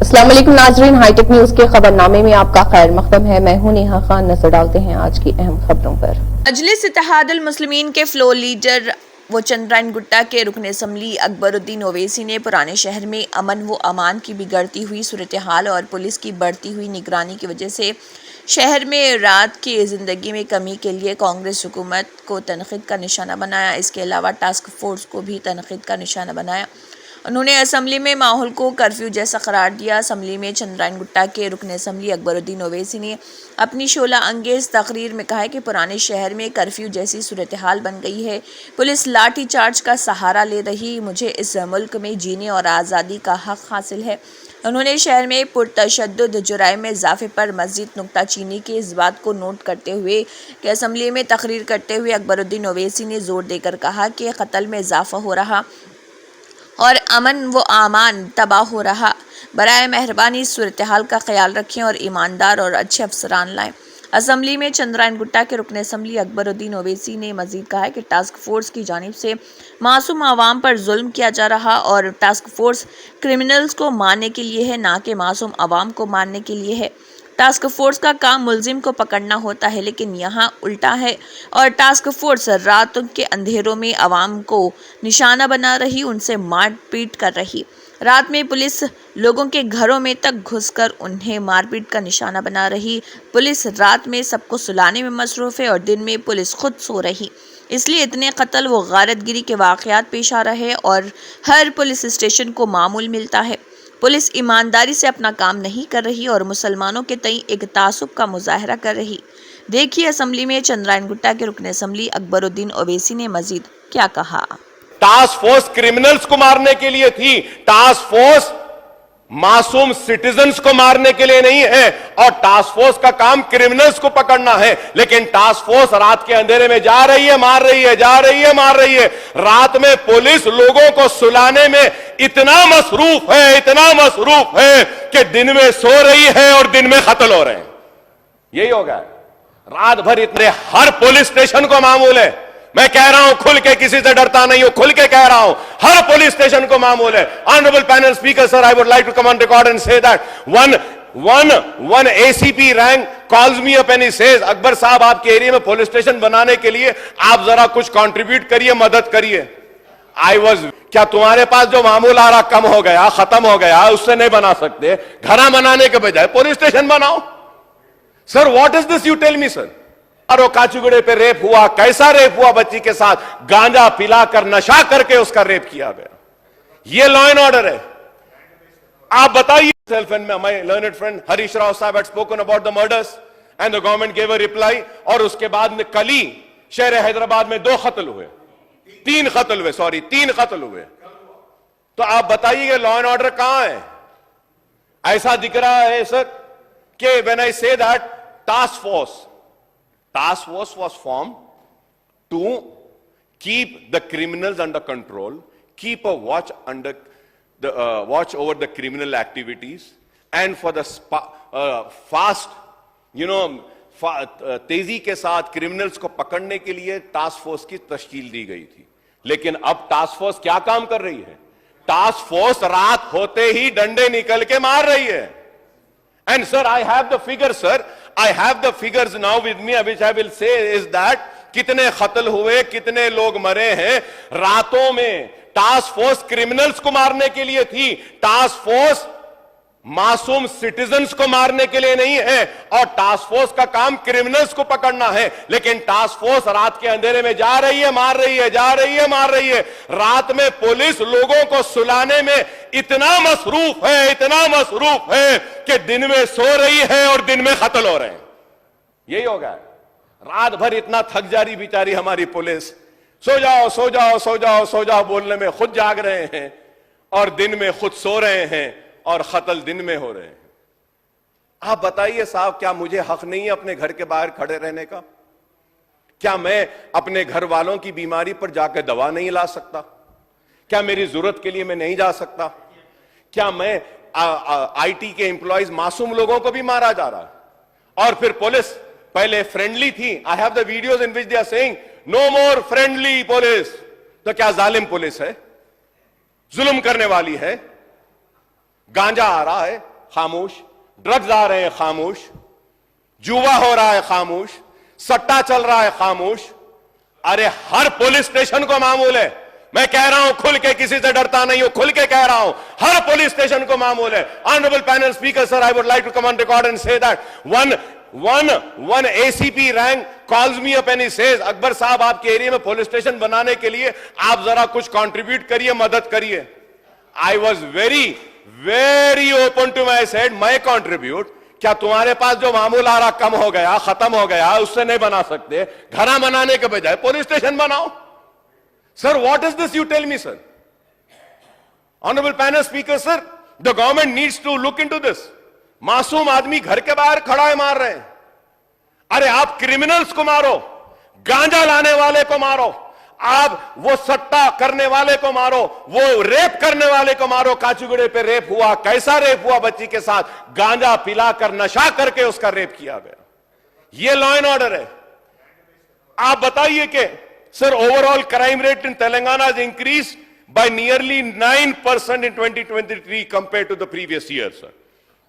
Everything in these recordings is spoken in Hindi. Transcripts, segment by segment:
अस्सलाम वालेकुम नाजरीन, हाईटेक न्यूज के खबरनामे में आपका खैर मकदम है। मैं हूं नेहा खान। नजर डालते हैं आज की अहम खबरों पर। मजलिस इत्तेहादुल मुस्लिमीन के फ्लोर लीडर व चंद्रायन गुट्टा के रुकन असम्बली अकबरुद्दीन ओवैसी ने पुराने शहर में अमन व अमान की बिगड़ती हुई सूरत हाल और पुलिस की बढ़ती हुई निगरानी की वजह से शहर में रात की ज़िंदगी में कमी के लिए कांग्रेस हुकूमत को तनक़ीद का निशाना बनाया। इसके अलावा टास्क फोर्स को भी तनक़ीद का निशाना बनाया। उन्होंने असम्बली में माहौल को कर्फ्यू जैसा करार दिया। असम्बली में चंद्रायन गुट्टा के रुकन असम्बली अकबरुद्दीन ओवैसी ने अपनी शोला अंगेज तकरीर में कहा कि पुराने शहर में कर्फ्यू जैसी सूरत हाल बन गई है। पुलिस लाठी चार्ज का सहारा ले रही। मुझे इस मुल्क में जीने और आज़ादी का हक हासिल है। उन्होंने शहर में पुरतशद्दुद जुराइम में इजाफे पर मज़ीद नुक्ताचीनी के इस बात को नोट करते हुए कि असम्बली में तकरीर करते हुए अकबरुद्दीन ओवैसी ने जोर देकर कहा कि कत्ल में इजाफा हो रहा और अमन व आमान तबाह हो रहा। बराए मेहरबानी सूरत हाल का ख्याल रखें और ईमानदार और अच्छे अफसरान लाएं। असम्बली में चंद्रायन गुट्टा के रुकन असम्बली अकबरुद्दीन ओवैसी ने मजीद कहा है कि टास्क फोर्स की जानिब से मासूम आवाम पर जुल्म किया जा रहा और टास्क फोर्स क्रिमिनल्स को मारने के लिए है, ना कि मासूम आवाम को मारने के लिए है। टास्क फोर्स का काम मुलजिम को पकड़ना होता है, लेकिन यहाँ उल्टा है और टास्क फोर्स रातों के अंधेरों में आवाम को निशाना बना रही, उनसे मारपीट कर रही। रात में पुलिस लोगों के घरों में तक घुसकर उन्हें मारपीट का निशाना बना रही। पुलिस रात में सबको सुलाने में मसरूफ़ है और दिन में पुलिस खुद सो रही। इसलिए इतने कत्ल व गारतगिरी के वाक़यात पेश आ रहे और हर पुलिस स्टेशन को मामूल मिलता है। पुलिस ईमानदारी से अपना काम नहीं कर रही और मुसलमानों के तई एक तासुब का मुजाहरा कर रही। देखिए असम्बली में चंद्रायन गुट्टा के रुकन असम्बली अकबरुद्दीन ओवैसी ने मजीद क्या कहा। टास्क फोर्स क्रिमिनल्स को मारने के लिए थी, टास्क फोर्स मासूम सिटीजन्स को मारने के लिए नहीं है और टास्क फोर्स का काम क्रिमिनल्स को पकड़ना है। लेकिन टास्क फोर्स रात के अंधेरे में जा रही है, मार रही है, जा रही है, मार रही है। रात में पुलिस लोगों को सुलाने में इतना मसरूफ है, इतना मसरूफ है कि दिन में सो रही है और दिन में कत्ल हो रहे हैं। यही हो गया रात भर इतने हर पुलिस स्टेशन को मामूल है। मैं कह रहा हूं खुल के, किसी से डरता नहीं हूं, खुल के कह रहा हूं, हर पुलिस स्टेशन को मामूल है। Honourable panel speaker sir, I would like to come on record and say that one ACP rank calls me up and he says, Akbar साहब आपके एरिया में पुलिस स्टेशन बनाने के लिए आप जरा कुछ कंट्रीब्यूट करिए, मदद करिए। क्या तुम्हारे पास जो मामूल आ रहा कम हो गया, खत्म हो गया, उससे नहीं बना सकते? घरा बनाने के बजाय पुलिस स्टेशन बनाओ। Sir what is this, you tell me sir. और काचीगुड़े पे रेप हुआ, कैसा रेप हुआ? बच्ची के साथ गांजा पिलाकर, नशा करके उसका रेप किया गया। ये लॉ एंड ऑर्डर है। आप बताइए। Self and my learned friend Harish Rao Sahab had spoken about the murders and the government gave a reply। और उसके बाद में कल ही शहर हैदराबाद में 2 कत्ल हुए, 3 कत्ल हुए, सॉरी 3 कत्ल हुए। तो आप बताइए लॉ एंड ऑर्डर कहां है? ऐसा दिख रहा है सर कि when I say that task force was formed to keep the criminals under control, keep a watch under the watch over the criminal activities, and for the fast, तेजी के साथ क्रिमिनल्स को पकड़ने के लिए टास्क फोर्स की तश्कील दी गई थी। लेकिन अब टास्क फोर्स क्या काम कर रही है? टास्क फोर्स रात होते ही डंडे निकल के मार रही है। And sir, I have the figures, sir. I have the figures now with me, which I will say is that कितने कत्ल हुए, कितने लोग मरे हैं रातों में। टास्क फोर्स क्रिमिनल्स को मारने के लिए थी, टास्क फोर्स मासूम सिटीजन्स को मारने के लिए नहीं है और टास्क फोर्स का काम क्रिमिनल्स को पकड़ना है। लेकिन टास्क फोर्स रात के अंधेरे में जा रही है, मार रही है, जा रही है, मार रही है। रात में पुलिस लोगों को सुलाने में इतना मसरूफ है, इतना मसरूफ है कि दिन में सो रही है और दिन में कत्ल हो रहे हैं। यही होगा। रात भर इतना थक जा रही बेचारी हमारी पुलिस, सो जाओ सो जाओ सो जाओ सो जाओ बोलने में खुद जाग रहे हैं और दिन में खुद सो रहे हैं और कत्ल दिन में हो रहे हैं। आप बताइए साहब, क्या मुझे हक नहीं है अपने घर के बाहर खड़े रहने का? क्या मैं अपने घर वालों की बीमारी पर जाकर दवा नहीं ला सकता? क्या मेरी जरूरत के लिए मैं नहीं जा सकता? क्या मैं आईटी के एम्प्लॉयज, मासूम लोगों को भी मारा जा रहा है और फिर पुलिस पहले फ्रेंडली थी। I have the videos in which they are saying no more friendly police. तो क्या जालिम पुलिस है? जुल्म करने वाली है? गांजा आ रहा है, खामोश, ड्रग्स आ रहे हैं खामोश, जुआ हो रहा है खामोश, सट्टा चल रहा है खामोश। अरे हर पुलिस स्टेशन को मामूल है। मैं कह रहा हूं खुल के, किसी से डरता नहीं हूं, खुल के कह रहा हूं, हर पुलिस स्टेशन को मामूल है। Honourable panel speaker sir, I would like to come on record and say that one ACP rank calls me up and he says, Akbar साहब आपके एरिया में पुलिस स्टेशन बनाने के लिए आप जरा कुछ कंट्रीब्यूट करिए, मदद करिए। I was very open to my said, मैं कंट्रीब्यूट, क्या तुम्हारे पास जो मामूल आ रहा कम हो गया, खत्म हो गया, उससे नहीं बना सकते? घरा बनाने के बजाय पुलिस स्टेशन बनाओ। Sir, what is this you tell me sir? Honourable panel speaker sir, the government needs to look into this. मासूम आदमी घर के बाहर खड़ा है, मार रहे हैं। अरे आप क्रिमिनल्स को मारो, गांजा लाने वाले को मारो, आप वो सट्टा करने वाले को मारो, वो रेप करने वाले को मारो। काचीगुड़े पे रेप हुआ, कैसा रेप हुआ? बच्ची के साथ गांजा पिलाकर, नशा करके उसका रेप किया गया। ये लॉ एंड ऑर्डर है। आप बताइए कि sir, overall crime rate in Telangana has increased by nearly 9% in 2023 compared to the previous year, sir.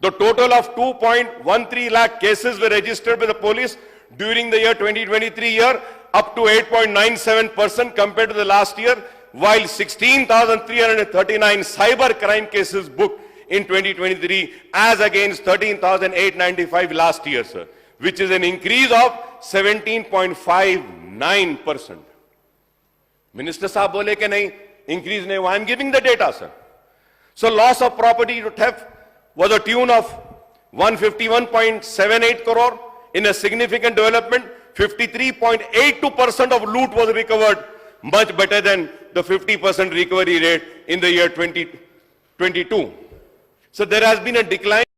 The total of 2.13 lakh cases were registered by the police during the year 2023 year, up to 8.97% compared to the last year, while 16,339 cyber crime cases booked in 2023 as against 13,895 last year, sir, which is an increase of 17.59%. Minister साहब बोले कि नहीं, increase नहीं हुआ. I am giving the data, sir. So loss of property to theft was a tune of 151.78 crore. In a significant development, 53.82% of loot was recovered, much better than the 50% recovery rate in the year 2022. So there has been a decline.